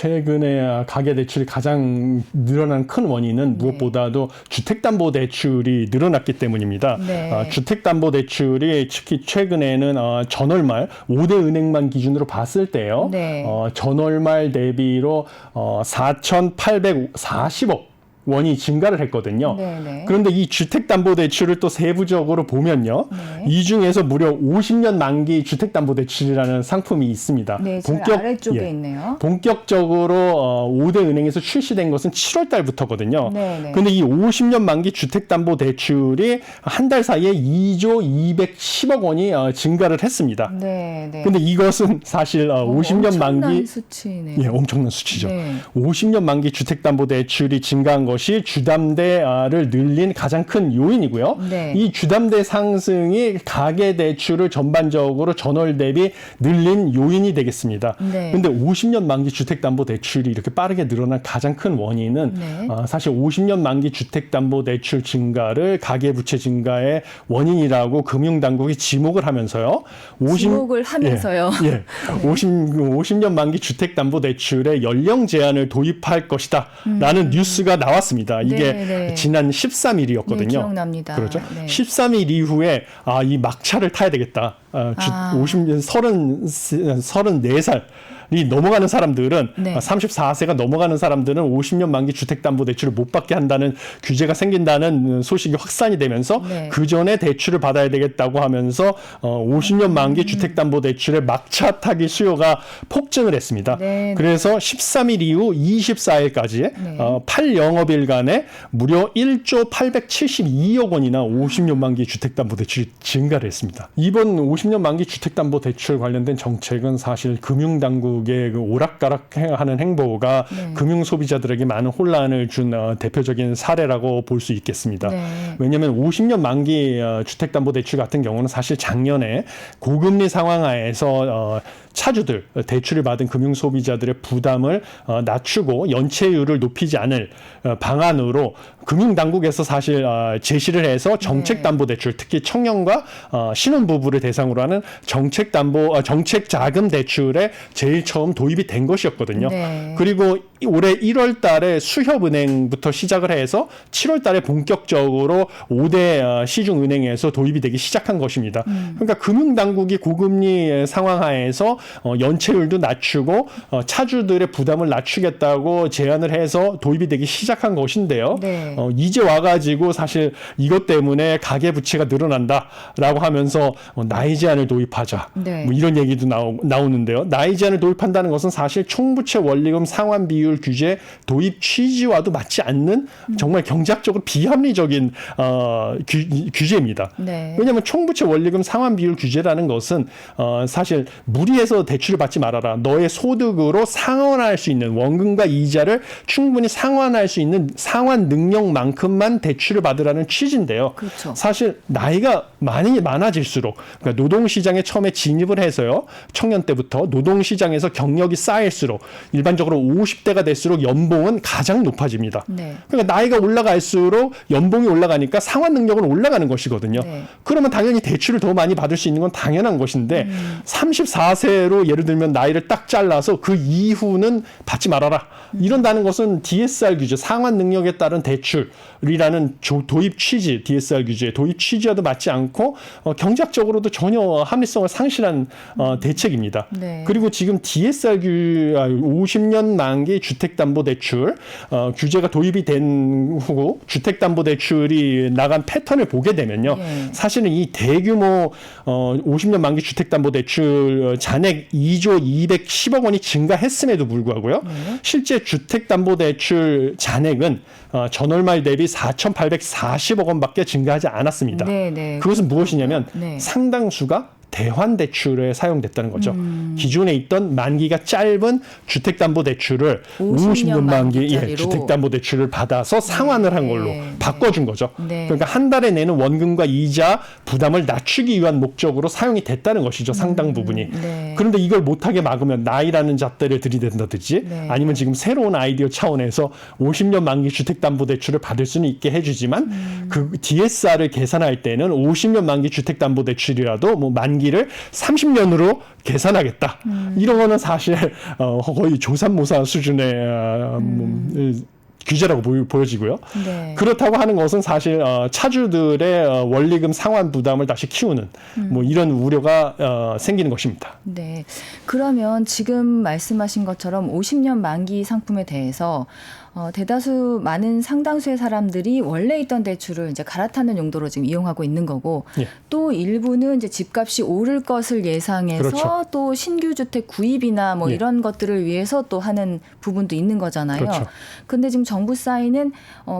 최근에 가계대출이 가장 늘어난 큰 원인은 무엇보다도 주택담보대출이 늘어났기 때문입니다. 네. 주택담보대출이 특히 최근에는 전월말 5대 은행만 기준으로 봤을 때요. 네. 전월말 대비로 4,840억 원이 증가를 했거든요. 네네. 그런데 이 주택담보대출을 또 세부적으로 보면요. 네. 이 중에서 무려 50년 만기 주택담보대출이라는 상품이 있습니다. 네, 제일 아래쪽에 있네요. 본격적으로 5대 은행에서 출시된 것은 7월 달부터거든요. 네네. 그런데 이 50년 만기 주택담보대출이 한 달 사이에 2조 210억 원이 증가를 했습니다. 네, 네. 근데 이것은 사실 50년 만기 엄청난 수치네요. 예, 엄청난 수치죠. 네. 50년 만기 주택담보대출이 증가한 것이 주담대를 늘린 가장 큰 요인이고요. 네. 이 주담대 상승이 가계대출을 전반적으로 전월 대비 늘린 요인이 되겠습니다. 네. 그런데 50년 만기 주택담보대출이 이렇게 빠르게 늘어난 가장 큰 원인은 네. 사실 50년 만기 주택담보대출 증가를 가계부채 증가의 원인이라고 금융당국이 지목을 하면서요. 지목을 하면서요. 예, 예. 50년 만기 주택담보대출에 연령 제한을 도입할 것이다 라는 뉴스가 나왔습니다. 이게 네. 지난 13일이었거든요. 네, 기억납니다. 그렇죠. 네. 13일 이후에 이 막차를 타야 되겠다. 34살이 넘어가는 사람들은 네. 34세가 넘어가는 사람들은 50년 만기 주택담보대출을 못 받게 한다는 규제가 생긴다는 소식이 확산이 되면서 네. 그 전에 대출을 받아야 되겠다고 하면서 50년 만기 주택담보대출의 막차 타기 수요가 폭증을 했습니다. 네. 그래서 13일 이후 24일까지 네. 8영업일간에 무려 1조 872억 원이나 50년 만기 주택담보대출이 증가를 했습니다. 이번 50년 만기 주택담보대출 관련된 정책은 사실 금융당국의 그 오락가락하는 행보가 네. 금융소비자들에게 많은 혼란을 준 대표적인 사례라고 볼 수 있겠습니다. 네. 왜냐하면 50년 만기 주택담보대출 같은 경우는 사실 작년에 고금리 상황 하에서 차주들, 대출을 받은 금융소비자들의 부담을 낮추고 연체율을 높이지 않을 방안으로 금융당국에서 사실 제시를 해서 정책담보대출, 특히 청년과 신혼부부를 대상으로 하는 정책자금 대출에 제일 처음 도입이 된 것이었거든요. 네. 그리고 올해 1월 달에 수협은행부터 시작을 해서 7월 달에 본격적으로 5대 시중은행에서 도입이 되기 시작한 것입니다. 그러니까 금융당국이 고금리 상황 하에서 연체율도 낮추고 차주들의 부담을 낮추겠다고 제안을 해서 도입이 되기 시작한 것인데요. 네. 이제 와가지고 사실 이것 때문에 가계부채가 늘어난다라고 하면서 나이 제한을 도입하자. 네. 뭐 이런 얘기도 나오는데요. 나이 제한을 도입한다는 것은 사실 총부채 원리금 상환 비율 규제 도입 취지와도 맞지 않는 정말 경제학적으로 비합리적인 규제입니다. 네. 왜냐하면 총부채 원리금 상환 비율 규제라는 것은 사실 무리해서 대출을 받지 말아라. 너의 소득으로 상환할 수 있는 원금과 이자를 충분히 상환할 수 있는 상환 능력만큼만 대출을 받으라는 취지인데요. 그렇죠. 사실 나이가 많아질수록 그러니까 노동시장에 처음에 진입을 해서요. 청년 때부터 노동시장에서 경력이 쌓일수록 일반적으로 50대가 될수록 연봉은 가장 높아집니다. 네. 그러니까 나이가 올라갈수록 연봉이 올라가니까 상환 능력은 올라가는 것이거든요. 네. 그러면 당연히 대출을 더 많이 받을 수 있는 건 당연한 것인데 34세로 예를 들면 나이를 딱 잘라서 그 이후는 받지 말아라. 이런다는 것은 DSR 규제, 상환 능력에 따른 대출이라는 도입 취지, DSR 규제 도입 취지와도 맞지 않고 경제학적으로도 전혀 합리성을 상실한 대책입니다. 네. 그리고 지금 DSR 50년 만기 주택담보대출 규제가 도입이 된 후 주택담보대출이 나간 패턴을 보게 되면요. 예. 사실은 이 대규모 50년 만기 주택담보대출 잔액 2조 210억 원이 증가했음에도 불구하고요. 실제 주택담보대출 잔액은 전월 말 대비 4,840억 원밖에 증가하지 않았습니다. 네, 네. 그것은 무엇이냐면 네. 상당수가 대환대출에 사용됐다는 거죠. 기존에 있던 만기가 짧은 주택담보대출을 50년 만기 주택담보대출을 받아서 상환을 한 걸로 바꿔준 거죠. 네. 그러니까 한 달에 내는 원금과 이자 부담을 낮추기 위한 목적으로 사용이 됐다는 것이죠. 상당 부분이. 네. 그런데 이걸 못하게 막으면 나이라는 잣대를 들이댄다든지 네. 아니면 지금 새로운 아이디어 차원에서 50년 만기 주택담보대출을 받을 수는 있게 해주지만 그 DSR을 계산할 때는 50년 만기 주택담보대출이라도 뭐 만기 만기를 30년으로 계산하겠다. 이런 거는 사실 거의 조삼모사 수준의 규제라고 보여지고요. 네. 그렇다고 하는 것은 사실 차주들의 원리금 상환 부담을 다시 키우는 뭐 이런 우려가 생기는 것입니다. 네. 그러면 지금 말씀하신 것처럼 50년 만기 상품에 대해서 대다수 많은 상당수의 사람들이 원래 있던 대출을 이제 갈아타는 용도로 지금 이용하고 있는 거고 예. 또 일부는 이제 집값이 오를 것을 예상해서 그렇죠. 또 신규 주택 구입이나 뭐 예. 이런 것들을 위해서 또 하는 부분도 있는 거잖아요. 그렇죠. 근데 지금 정부 사인은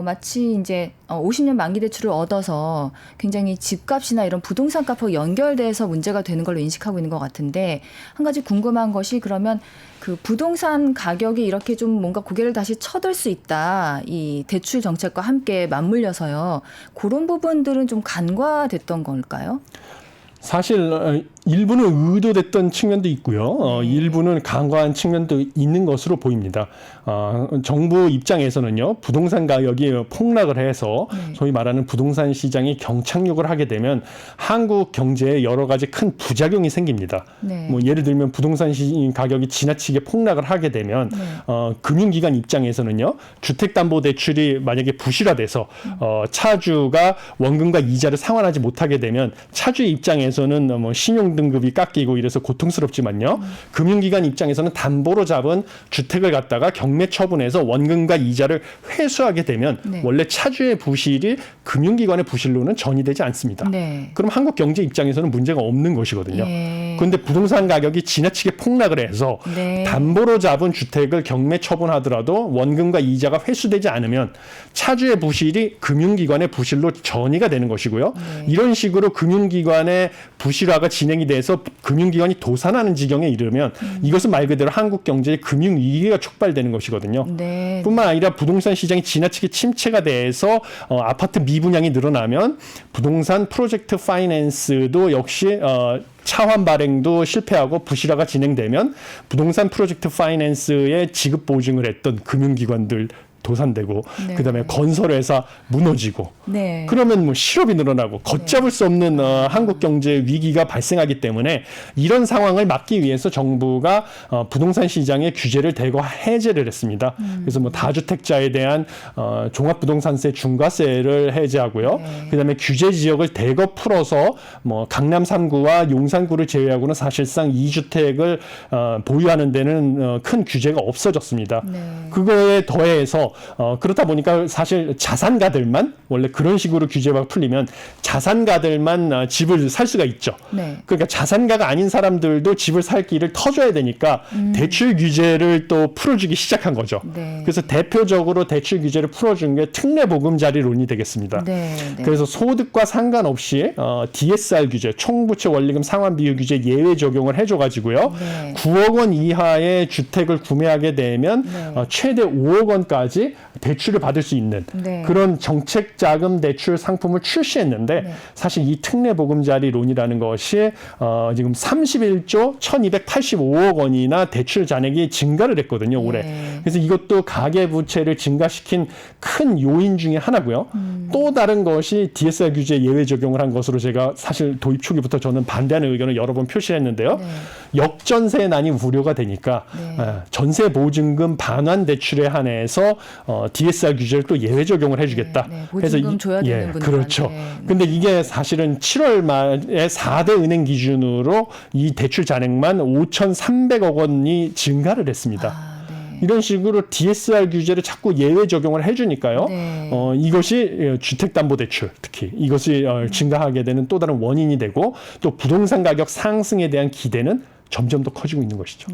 마치 이제 50년 만기 대출을 얻어서 굉장히 집값이나 이런 부동산 값하고 연결돼서 문제가 되는 걸로 인식하고 있는 것 같은데 한 가지 궁금한 것이 그러면 그 부동산 가격이 이렇게 좀 뭔가 고개를 다시 쳐들 수 있다. 이 대출 정책과 함께 맞물려서요. 그런 부분들은 좀 간과됐던 걸까요? 사실 일부는 의도됐던 측면도 있고요. 일부는 간과한 측면도 있는 것으로 보입니다. 정부 입장에서는요. 부동산 가격이 폭락을 해서 소위 말하는 부동산 시장이 경착륙을 하게 되면 한국 경제에 여러 가지 큰 부작용이 생깁니다. 네. 뭐 예를 들면 부동산 가격이 지나치게 폭락을 하게 되면 금융기관 입장에서는요. 주택담보대출이 만약에 부실화돼서 차주가 원금과 이자를 상환하지 못하게 되면 차주의 입장에서는 뭐 신용 등급이 깎이고 이래서 고통스럽지만요. 금융기관 입장에서는 담보로 잡은 주택을 갖다가 경매 처분해서 원금과 이자를 회수하게 되면 네. 원래 차주의 부실이 금융기관의 부실로는 전이되지 않습니다. 네. 그럼 한국 경제 입장에서는 문제가 없는 것이거든요. 예. 그런데 부동산 가격이 지나치게 폭락을 해서 네. 담보로 잡은 주택을 경매 처분하더라도 원금과 이자가 회수되지 않으면 차주의 부실이 금융기관의 부실로 전이가 되는 것이고요. 이런 식으로 금융기관의 부실화가 진행이 돼서 금융기관이 도산하는 지경에 이르면 이것은 말 그대로 한국 경제의 금융위기가 촉발되는 것이거든요. 네. 뿐만 아니라 부동산 시장이 지나치게 침체가 돼서 아파트 미분양이 늘어나면 부동산 프로젝트 파이낸스도 역시 차환 발행도 실패하고 부실화가 진행되면 부동산 프로젝트 파이낸스의 지급 보증을 했던 금융기관들 도산되고 네. 그다음에 건설회사 무너지고 네. 그러면 뭐 실업이 늘어나고 걷잡을 수 없는 한국 경제 위기가 발생하기 때문에 이런 상황을 막기 위해서 정부가 부동산 시장의 규제를 대거 해제를 했습니다. 그래서 뭐 다주택자에 대한 종합부동산세 중과세를 해제하고요. 네. 그다음에 규제 지역을 대거 풀어서 뭐 강남 3구와 용산구를 제외하고는 사실상 2주택을 보유하는 데는 큰 규제가 없어졌습니다. 네. 그거에 더해서 그렇다 보니까 사실 자산가들만 원래 그런 식으로 규제가 풀리면 자산가들만 집을 살 수가 있죠. 네. 그러니까 자산가가 아닌 사람들도 집을 살 길을 터줘야 되니까 대출 규제를 또 풀어주기 시작한 거죠. 네. 그래서 대표적으로 대출 규제를 풀어준 게 특례보금자리론이 되겠습니다. 네. 네. 그래서 소득과 상관없이 DSR 규제, 총부채 원리금 상환 비율 규제 예외 적용을 해줘가지고요. 네. 9억 원 이하의 주택을 구매하게 되면 네. 최대 5억 원까지 대출을 받을 수 있는 네. 그런 정책 자금 대출 상품을 출시했는데 네. 사실 이 특례보금자리론이라는 것이 지금 31조 1285억 원이나 대출 잔액이 증가를 했거든요, 올해. 네. 그래서 이것도 가계부채를 증가시킨 큰 요인 중에 하나고요. 또 다른 것이 DSR 규제 예외 적용을 한 것으로 제가 사실 도입 초기부터 저는 반대하는 의견을 여러 번 표시했는데요. 네. 역전세난이 우려가 되니까 네. 전세 보증금 반환 대출에 한해서 DSR 규제를 또 예외 적용을 해주겠다. 네, 네. 보증금 줘야 되는 분들한테. 그렇죠. 근데 이게 사실은 7월 말에 4대 은행 기준으로 이 대출 잔액만 5,300억 원이 증가를 했습니다. 네. 이런 식으로 DSR 규제를 자꾸 예외 적용을 해주니까요. 네. 이것이 주택담보대출 특히 이것이 증가하게 되는 또 다른 원인이 되고 또 부동산 가격 상승에 대한 기대는 점점 더 커지고 있는 것이죠.